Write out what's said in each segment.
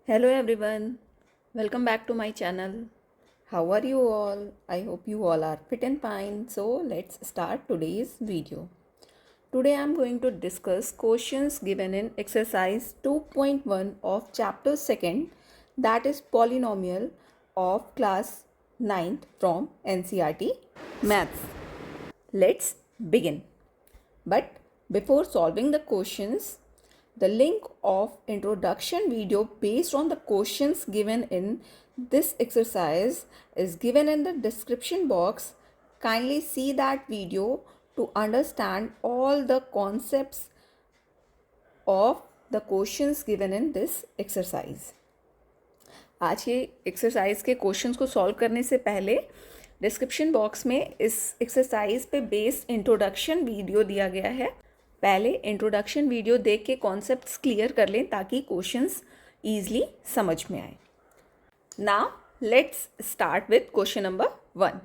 Hello everyone, welcome back to my channel. How are you all? I hope you all are fit and fine. So let's start today's video. Today I am going to discuss questions given in exercise 2.1 of chapter 2nd, that is polynomial of class 9th from NCERT Maths. Let's begin. But before solving the questions, the link of introduction video based on the questions given in this exercise is given in the description box. Kindly see that video to understand all the concepts of the questions given in this exercise. आज ये exercise के questions को solve करने से पहले description box में इस exercise पे बेस्ड इंट्रोडक्शन वीडियो दिया गया है. पहले इंट्रोडक्शन वीडियो देख के कॉन्सेप्ट्स क्लियर कर लें ताकि क्वेश्चंस ईजिली समझ में आए. Now let's start with question number 1.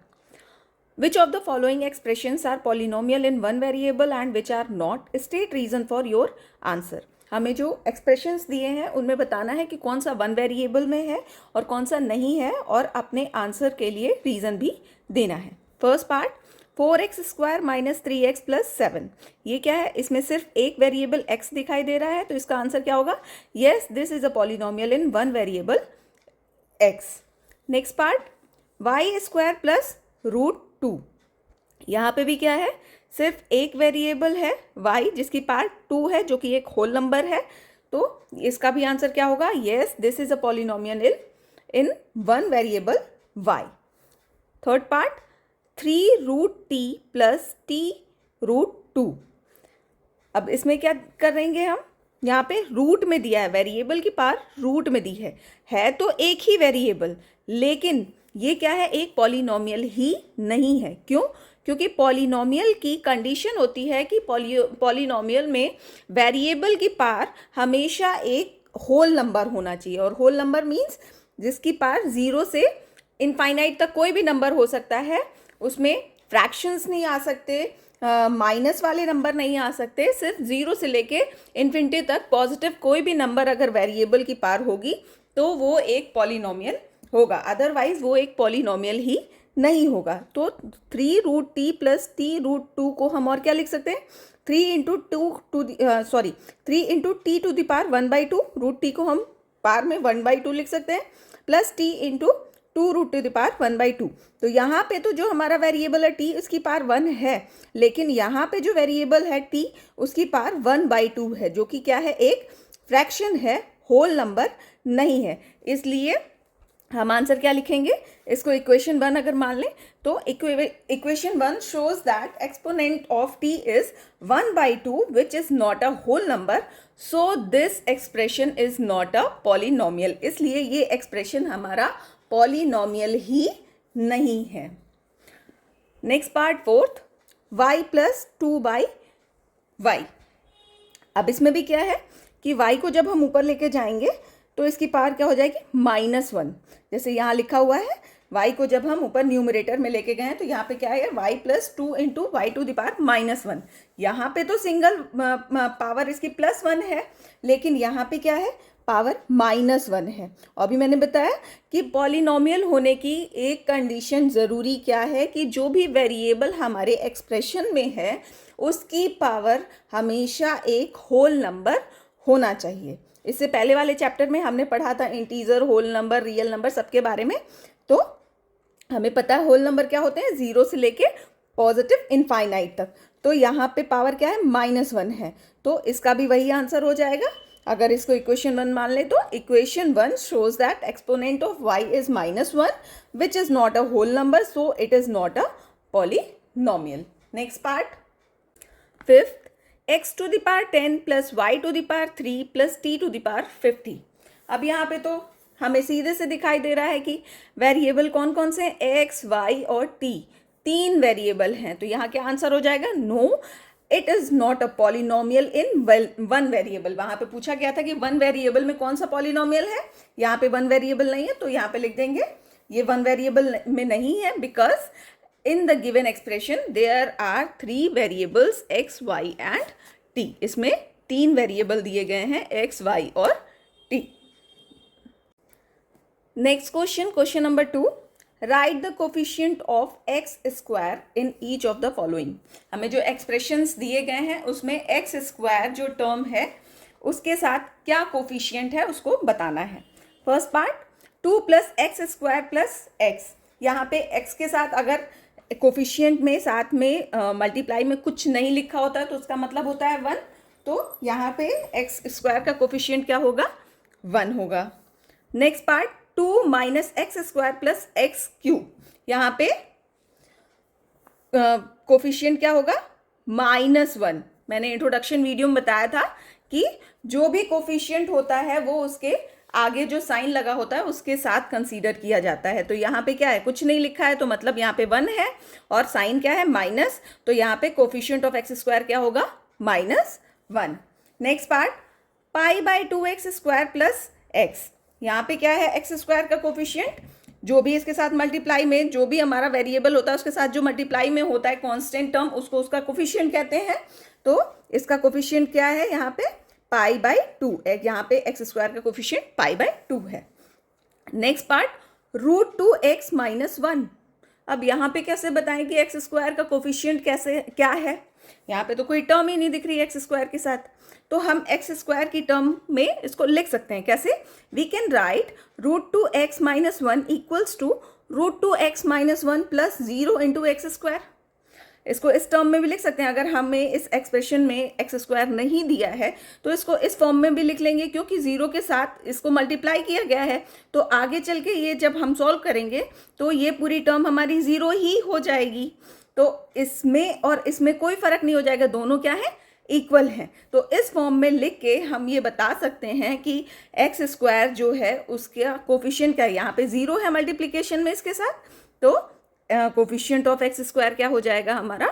Which of the following expressions are polynomial in one variable and which are not? State reason for your answer. हमें जो एक्सप्रेशंस दिए हैं उनमें बताना है कि कौन सा वन वेरिएबल में है और कौन सा नहीं है, और अपने आंसर के लिए रीज़न भी देना है. First part, 4x² minus 3x plus 7. ये क्या है? इसमें सिर्फ एक वेरिएबल x दिखाई दे रहा है, तो इसका आंसर क्या होगा? Yes, this is a polynomial in one variable x. Next part, y² plus √2. यहाँ पे भी क्या है? सिर्फ एक वेरिएबल है y जिसकी पार्ट 2 है, जो कि एक होल नंबर है, तो इसका भी आंसर क्या होगा? Yes, this is a polynomial in one variable y. Third part, 3√t plus t√2. अब इसमें क्या करेंगे हम? यहाँ पे रूट में दिया है, वेरिएबल की पार रूट में दी है तो एक ही वेरिएबल, लेकिन ये क्या है? एक पॉलिनोमियल ही नहीं है. क्यों? क्योंकि पॉलिनोमियल की कंडीशन होती है कि पॉलिनोमियल में वेरिएबल की पार हमेशा एक होल नंबर होना चाहिए, और होल नंबर मीन्स जिसकी पार 0 से इनफाइनाइट तक कोई भी नंबर हो सकता है. उसमें फ्रैक्शंस नहीं आ सकते, माइनस वाले नंबर नहीं आ सकते, सिर्फ 0 से लेके इन्फिनिटी तक पॉजिटिव कोई भी नंबर अगर वेरिएबल की पार होगी तो वो एक पॉलिनोमियल होगा, अदरवाइज वो एक पॉलिनोमियल ही नहीं होगा. तो 3√t प्लस t√2 को हम और क्या लिख सकते हैं? 3 into T to the power 1/2. √t को हम पार में 1/2 लिख सकते हैं, प्लस t इंटू 2√2 1/2. तो यहाँ पे तो जो हमारा वेरिएबल है t, उसकी पार 1 है, लेकिन यहाँ पे जो वेरिएबल है t, उसकी पार 1/2 है, जो कि क्या है? एक फ्रैक्शन है, होल नंबर नहीं है. इसलिए हम आंसर क्या लिखेंगे? इसको इक्वेशन 1 अगर मान लें तो equation 1 shows that exponent of t is 1/2 which is not a whole number, so this expression is not a polynomial. इसलिए ये एक्सप्रेशन हमारा पॉलिनोमियल ही नहीं है. Next part, fourth, y plus 2/y. अब इसमें भी क्या है कि y को जब हम ऊपर लेके जाएंगे तो इसकी पावर क्या हो जाएगी? -1. जैसे यहाँ लिखा हुआ है, y को जब हम ऊपर न्यूमरेटर में लेके गए हैं तो यहाँ पे क्या है? y plus 2 into y⁻1. यहाँ पे तो सिंगल पावर इसकी +1 है, लेकिन यहाँ पे क्या है? पावर -1 है. और भी मैंने बताया कि पॉलिनोमियल होने की एक कंडीशन ज़रूरी क्या है कि जो भी वेरिएबल हमारे एक्सप्रेशन में है उसकी पावर हमेशा एक होल नंबर होना चाहिए. इससे पहले वाले चैप्टर में हमने पढ़ा था integer, whole number, real number, सबके बारे में. तो हमें पता है होल नंबर क्या होते हैं? 0 से लेके पॉजिटिव इनफाइनाइट तक. तो यहाँ पे पावर क्या है? -1 है, तो इसका भी वही आंसर हो जाएगा. अगर इसको इक्वेशन 1 मान ले तो equation 1 shows that exponent of y is -1 which is not a whole number, so it is not a polynomial. Next part, fifth, x to the power 10 plus y to the power 3 plus t to the power 50. अब यहाँ पे तो हमें सीधे से दिखाई दे रहा है कि वेरिएबल कौन कौन से हैं? x, y और t, 3 वेरिएबल हैं. तो यहाँ क्या आंसर हो जाएगा? No, it is not a polynomial in one variable. वहाँ पे पूछा गया था कि वन वेरिएबल में कौन सा पॉलिनोमियल है. यहाँ पे वन वेरिएबल नहीं है, तो यहाँ पे लिख देंगे ये वन वेरिएबल में नहीं है, because in the given expression there are 3 variables x, y and t. इसमें 3 वेरिएबल दिए गए हैं x, y और t. Next question, question number 2, right the coefficient of x square in each of the following. हमें जो expressions दिए गए हैं उसमें एक्स स्क्वायर जो टर्म है उसके साथ क्या कोफिशिएंट है उसको बताना है। First part, 2 plus x square plus x. यहाँ पे एक्स के साथ अगर कोफिशिएंट में साथ में मल्टीप्लाई में कुछ नहीं लिखा होता है तो उसका मतलब होता है 1। तो यहाँ पे एक्स स्क्वायर का कोफिशिएंट क्या होगा, 1 होगा। Next part, 2 minus x square plus x cube. यहाँ पे कोफिशिएंट क्या होगा, -1। मैंने इंट्रोडक्शन वीडियो में बताया था कि जो भी कोफिशिएंट होता है वो उसके आगे जो साइन लगा होता है उसके साथ कंसीडर किया जाता है। तो यहाँ पे क्या है, कुछ नहीं लिखा है तो मतलब यहाँ पे 1 है और साइन क्या है, माइनस। तो यहाँ पे कोफिशिएंट ऑफ एक्स स्क्वायर क्या होगा, -1। Next part, π/2x square plus x. यहाँ पे क्या है, एक्स स्क्वायर का कोफिशिएंट जो भी इसके साथ मल्टीप्लाई में जो भी हमारा वेरिएबल होता है उसके साथ जो मल्टीप्लाई में होता है कांस्टेंट टर्म, उसको उसका कोफिशिएंट कहते हैं। तो इसका कोफिशिएंट क्या है यहाँ पे, π/2। यहाँ पे एक्स स्क्वायर का कोफिशिएंट π/2 है। Next part, √2x - 1। अब यहाँ पे कैसे बताएं कि एक्स स्क्वायर का कोफिशिएंट कैसे क्या है, यहाँ पे तो कोई टर्म ही नहीं दिख रही है एक्स स्क्वायर के साथ। तो हम एक्स स्क्वायर की टर्म में इसको लिख सकते हैं कैसे, we can write √2x - 1 equals to √2x - 1 plus 0 into X square. इसको इस टर्म में भी लिख सकते हैं। अगर हमें इस एक्सप्रेशन में एक्स स्क्वायर नहीं दिया है तो इसको इस फॉर्म में भी लिख लेंगे, क्योंकि 0 के साथ इसको मल्टीप्लाई किया गया है। तो आगे चल के ये जब हम सॉल्व करेंगे तो ये पूरी टर्म हमारी 0 ही हो जाएगी। तो इसमें और इसमें कोई फर्क नहीं हो जाएगा, दोनों क्या है, इक्वल हैं। तो इस फॉर्म में लिख के हम ये बता सकते हैं कि एक्स स्क्वायर जो है उसका कोफिशिएंट क्या है, यहाँ पे 0 है मल्टीप्लिकेशन में इसके साथ, तो कोफिशिएंट ऑफ एक्स स्क्वायर क्या हो जाएगा हमारा,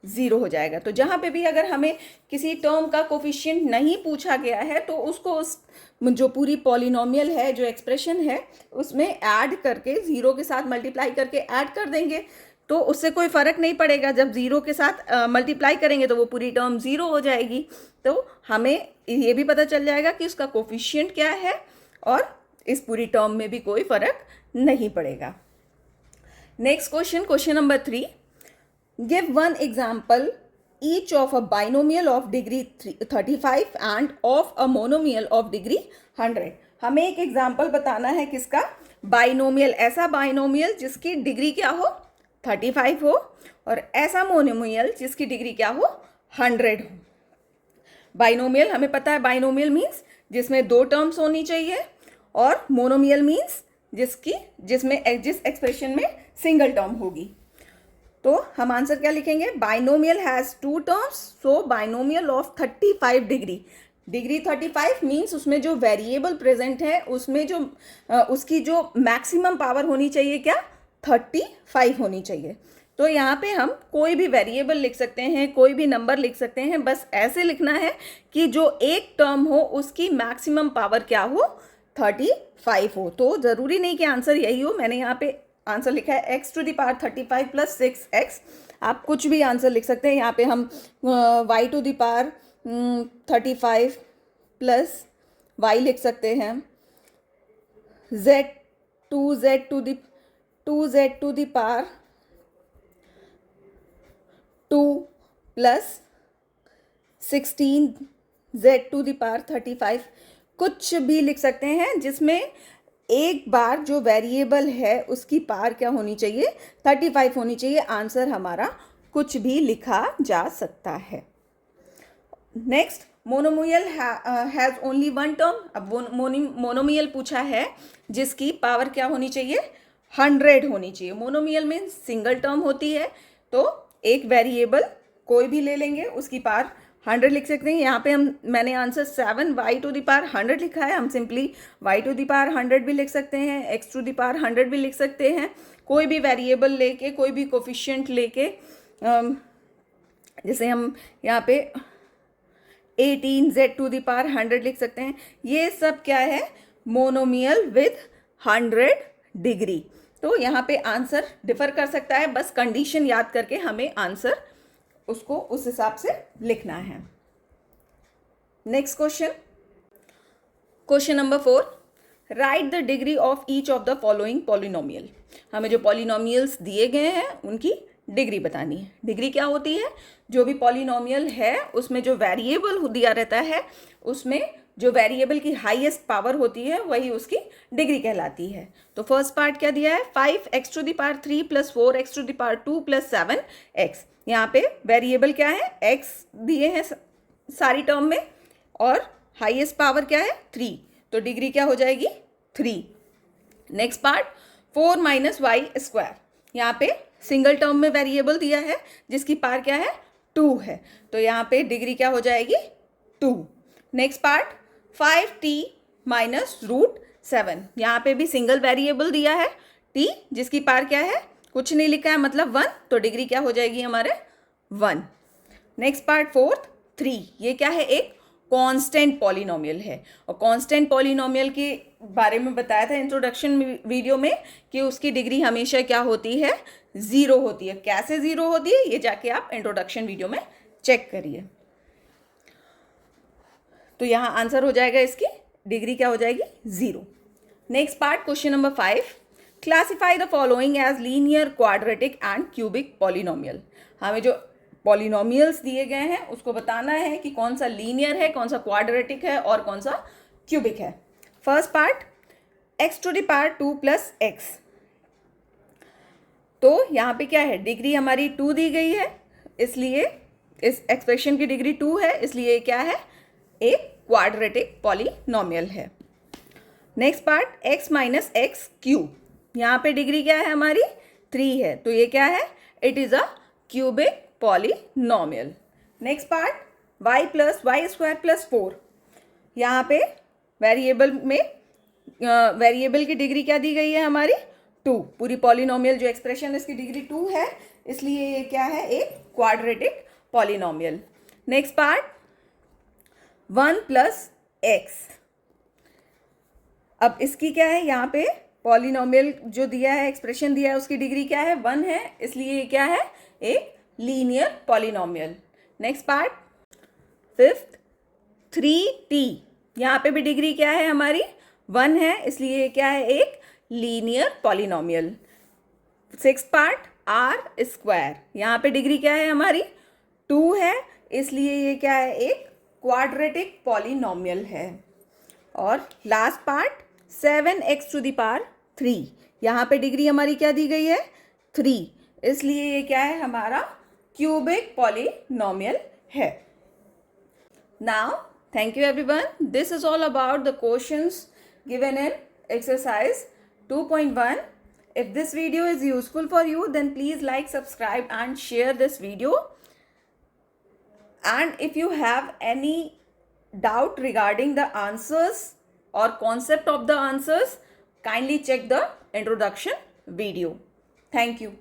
0 हो जाएगा। तो जहाँ पे भी अगर हमें किसी टर्म का कोफिशिएंट नहीं पूछा गया है तो उसको उस जो पूरी पॉलिनोमियल है, जो एक्सप्रेशन है, उसमें ऐड करके 0 के साथ मल्टीप्लाई करके ऐड कर देंगे। तो उससे कोई फ़र्क नहीं पड़ेगा, जब 0 के साथ मल्टीप्लाई करेंगे तो वो पूरी टर्म 0 हो जाएगी। तो हमें ये भी पता चल जाएगा कि उसका कोफिशिएंट क्या है और इस पूरी टर्म में भी कोई फ़र्क नहीं पड़ेगा। Next question, question number 3, give one example each of a binomial of degree 35 end of a monomial of degree 100। हमें एक एग्जाम्पल बताना है किसका, बाइनोमियल, ऐसा बाइनोमियल जिसकी डिग्री क्या हो, 35 हो, और ऐसा मोनोमियल जिसकी डिग्री क्या हो, 100 हो। बाइनोमियल हमें पता है, बाइनोमियल मीन्स जिसमें 2 टर्म्स होनी चाहिए, और मोनोमियल मीन्स जिस एक्सप्रेशन में सिंगल टर्म होगी। तो हम आंसर क्या लिखेंगे, binomial has 2 terms, so binomial of 35 degree. Degree 35 means उसमें जो वेरिएबल प्रेजेंट है उसमें जो उसकी जो मैक्सिमम पावर होनी चाहिए क्या, 35 होनी चाहिए। तो यहाँ पे हम कोई भी वेरिएबल लिख सकते हैं, कोई भी नंबर लिख सकते हैं, बस ऐसे लिखना है कि जो एक टर्म हो उसकी मैक्सिमम पावर क्या हो, 35 हो। तो ज़रूरी नहीं कि आंसर यही हो, मैंने यहाँ पे आंसर लिखा है x⁵ 35 + 6x। आप कुछ भी आंसर लिख सकते हैं। यहाँ पे हम y⁵ 35 + y लिख सकते हैं, z⁵ 2 + 16 z⁵35, कुछ भी लिख सकते हैं जिसमें एक बार जो वेरिएबल है उसकी पावर क्या होनी चाहिए, 35 होनी चाहिए। आंसर हमारा कुछ भी लिखा जा सकता है। Next, monomial has only 1 term. अब मोनोमियल पूछा है जिसकी पावर क्या होनी चाहिए, 100 होनी चाहिए। मोनोमियल में सिंगल टर्म होती है, तो एक वेरिएबल कोई भी ले लेंगे, उसकी पावर 100 लिख सकते हैं। यहाँ पे मैंने आंसर 7y⁴ लिखा है, हम सिंपली y⁴ भी लिख सकते हैं, x⁴ भी लिख सकते हैं। कोई भी वेरिएबल लेके, कोई भी कोफिशिएंट लेके, जैसे हम यहाँ पे 18 z⁴ लिख सकते हैं। ये सब क्या है, मोनोमियल विद 100 डिग्री। तो यहाँ पे आंसर डिफर कर सकता है, बस कंडीशन याद करके हमें आंसर उसको उस हिसाब से लिखना है। Next question, question number 4, right the degree of each of the following polynomial. हमें जो पॉलिनोमियल्स दिए गए हैं उनकी डिग्री बतानी है। डिग्री क्या होती है? जो भी पॉलिनोमियल है उसमें जो वेरिएबल दिया रहता है उसमें जो वेरिएबल की हाईएस्ट पावर होती है वही उसकी डिग्री कहलाती है। तो फर्स्ट पार्ट क्या दिया है? 5x⁻³ + 4x⁻² + 7x। यहाँ पे वेरिएबल क्या है? x दिए हैं सारी टर्म में और हाईएस्ट पावर क्या है? 3। तो डिग्री क्या हो जाएगी? 3। Next part 4 - y²। यहाँ पे सिंगल टर्म में वेरिएबल दिया है जिसकी पावर क्या है? 2 है। तो यहाँ पे डिग्री क्या हो जाएगी? 2। Next part 5t - √7। यहाँ पे भी सिंगल वेरिएबल दिया है t जिसकी पावर क्या है? कुछ नहीं लिखा है मतलब 1। तो डिग्री क्या हो जाएगी हमारे? 1। Next part fourth 3। ये क्या है? एक कांस्टेंट पॉलिनोमियल है। और कांस्टेंट पॉलिनोमियल के बारे में बताया था इंट्रोडक्शन वीडियो में कि उसकी डिग्री हमेशा क्या होती है? 0 होती है। कैसे 0 होती है ये जाके आप इंट्रोडक्शन वीडियो में चेक करिए। तो यहाँ आंसर हो जाएगा, इसकी डिग्री क्या हो जाएगी? 0। Next part question number 5। Classify the following as linear, quadratic and cubic polynomial. हमें जो पॉलिनोमियल्स दिए गए हैं उसको बताना है कि कौन सा लीनियर है, कौन सा क्वाड्रेटिक है और कौन सा क्यूबिक है। First part x⁻² + x। तो यहाँ पे क्या है? डिग्री हमारी 2 दी गई है, इसलिए इस एक्सप्रेशन की डिग्री 2 है, इसलिए क्या है? एक क्वाड्रेटिक पॉलिनोमियल है। Next part x - x³। यहाँ पे डिग्री क्या है हमारी? 3 है। तो ये क्या है? It is a cubic polynomial. Next part y + y² + 4। यहाँ पे वेरिएबल में वेरिएबल की डिग्री क्या दी गई है हमारी? 2। पूरी पॉलिनोमियल जो एक्सप्रेशन है इसकी डिग्री 2 है, इसलिए ये क्या है? एक quadratic polynomial. Next part 1 + x। अब इसकी क्या है? यहाँ पे पॉलिनोमियल जो दिया है, एक्सप्रेशन दिया है, उसकी डिग्री क्या है? 1 है, इसलिए ये क्या है? एक linear polynomial. Next part fifth 3t। यहाँ पे भी डिग्री क्या है हमारी? 1 है, इसलिए ये क्या है? एक linear polynomial. Six part r²। यहाँ पे डिग्री क्या है हमारी? 2 है, इसलिए ये क्या है? एक क्वाड्रेटिक पॉलिनोमियल है। और लास्ट पार्ट 7x⁻3। यहाँ पे डिग्री हमारी क्या दी गई है? 3, इसलिए ये क्या है? हमारा क्यूबिक पॉलिनोमियल है। Now thank you everyone. This is all about the questions given in exercise 2.1. If this video is useful for you, then please like, subscribe and share this video. And if you have any doubt regarding the answers or concept of the answers, kindly check the introduction video. Thank you.